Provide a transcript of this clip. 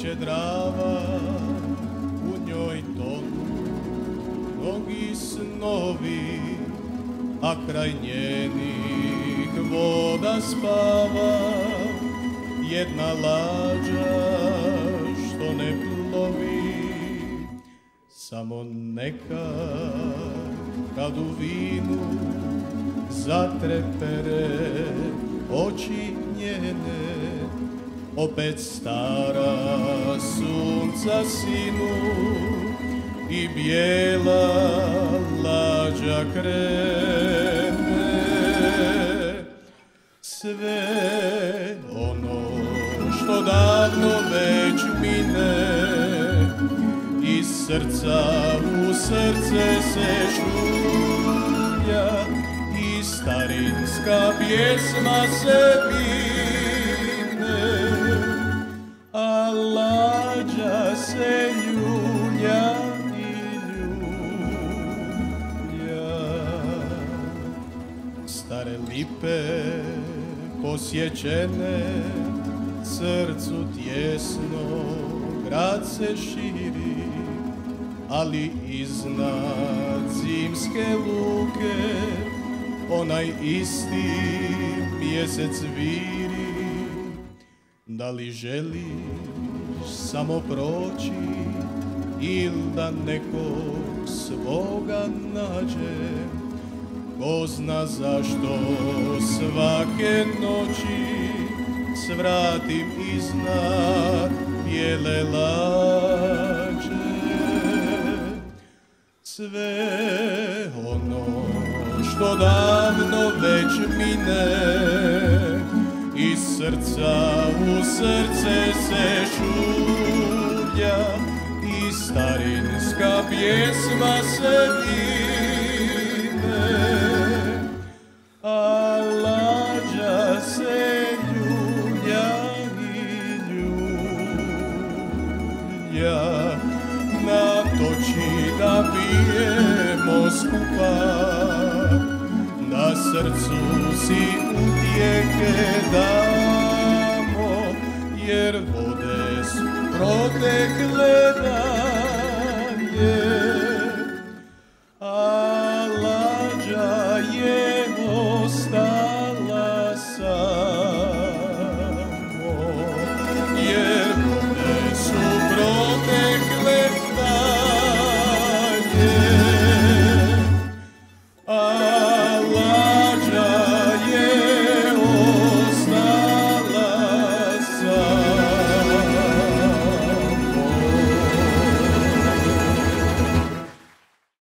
teče Drava, u njoj tonu mnogi snovi, a kraj njenih voda spava jedna lađa što ne plovi. Samo neka kad u vinu zatrepere oči njene, opet stara sunca sinu i bijela lađa krene. Sve ono što davno već mine, iz srca u srce se šulja i starinska pjesma se vine, a lađa se ljulja i ljulja. Stare lipe posjećene, srcu tjesno grad se širi, ali iznad zimske luke onaj isti mjesec viri. Da li želiš samo proći ili da nekog svoga nađe, ko zna zašto svake noći svratim iznad bijele lađe. Sve ono što davno već mine, iz srca u srce se šulja i starinska pjesma se vine, a lađa se ljulja i ljulja. Na toči da pijemo skupa, da srcu si utjehe damo, jer vode su protekle dalje.